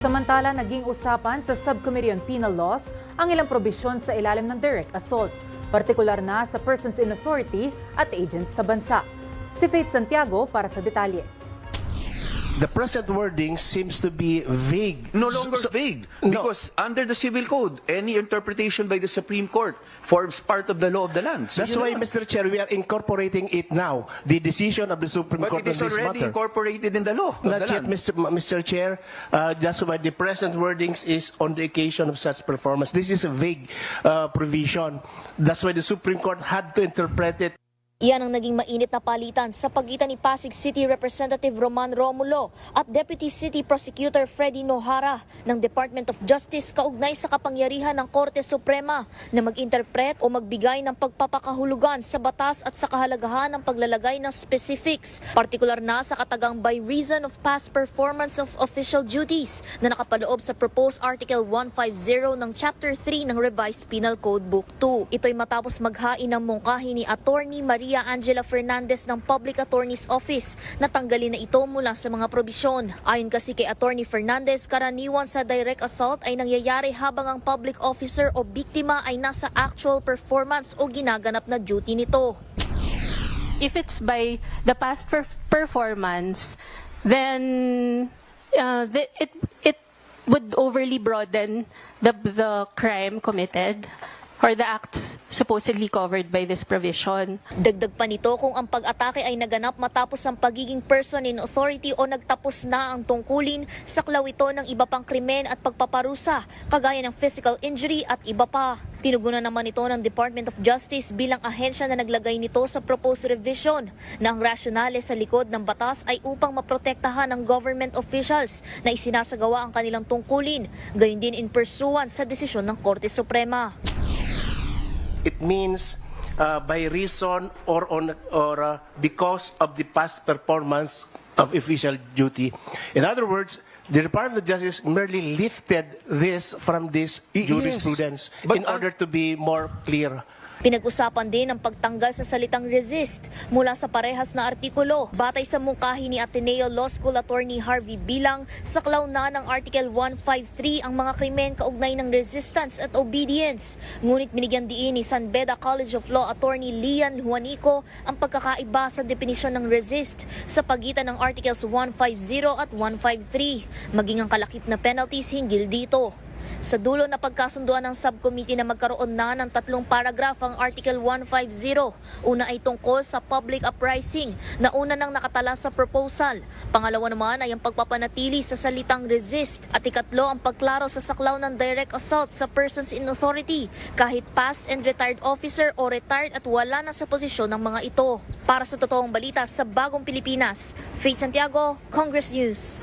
Samantala, naging usapan sa Subcommittee on Penal Laws ang ilang probisyon sa ilalim ng direct assault, partikular na sa persons in authority at agents sa bansa. Si Faith Santiago para sa detalye. The present wording seems to be vague. No longer vague, because under the Civil Code, any interpretation by the Supreme Court forms part of the law of the land. So That's why, Mr. Chair, we are incorporating it now, the decision of the Supreme But Court it is on this already matter. incorporated in the law of Not the yet, land. Mr. Chair. That's why the present wordings is on the occasion of such performance. This is a vague provision. That's why the Supreme Court had to interpret it. Iyan ang naging mainit na palitan sa pagitan ni Pasig City Representative Roman Romulo at Deputy City Prosecutor Freddy Nohara ng Department of Justice kaugnay sa kapangyarihan ng Korte Suprema na mag-interpret o magbigay ng pagpapakahulugan sa batas at sa kahalagahan ng paglalagay ng specifics, partikular na sa katagang by reason of past performance of official duties na nakapaloob sa proposed Article 150 ng Chapter 3 ng Revised Penal Code Book 2. Ito'y matapos maghain ng mungkahi ni Attorney Maria Angela Fernandez ng Public Attorney's Office na tanggalin na ito mula sa mga probisyon. Ayon kasi kay Attorney Fernandez, karaniwan sa direct assault ay nangyayari habang ang public officer o biktima ay nasa actual performance o ginaganap na duty nito. If it's by the past performance, then it would overly broaden the crime committed or the acts supposedly covered by this provision. Dagdag pa nito kung ang pag-atake ay naganap matapos ang pagiging person in authority o nagtapos na ang tungkulin, saklaw ito ng iba pang krimen at pagpaparusa, kagaya ng physical injury at iba pa. Tinugunan naman ito ng Department of Justice bilang ahensya na naglagay nito sa proposed revision na ang rasyonale sa likod ng batas ay upang maprotektahan ng government officials na isinasagawa ang kanilang tungkulin, gayon din in pursuant sa desisyon ng Korte Suprema. It means by reason or because of the past performance of official duty. In other words, the Department of Justice merely lifted this from this jurisprudence in order to be more clear. Pinag-usapan din ang pagtanggal sa salitang resist mula sa parehas na artikulo. Batay sa mungkahi ni Ateneo Law School Attorney Harvey Bilang, saklaw na ng Article 153 ang mga krimen kaugnay ng resistance at obedience. Ngunit binigyan diin ni San Beda College of Law Attorney Lian Juanico ang pagkakaiba sa definisyon ng resist sa pagitan ng Articles 150 at 153, maging ang kalakip na penalties hinggil dito. Sa dulo na pagkasunduan ng subcommittee na magkaroon na ng 3 paragraph ang Article 150. Una ay tungkol sa public uprising na una nang nakatala sa proposal. Pangalawa naman ay ang pagpapanatili sa salitang resist. At ikatlo ang pagklaro sa saklaw ng direct assault sa persons in authority kahit past and retired officer o retired at wala na sa posisyon ng mga ito. Para sa totoong balita sa Bagong Pilipinas, Faith Santiago, Congress News.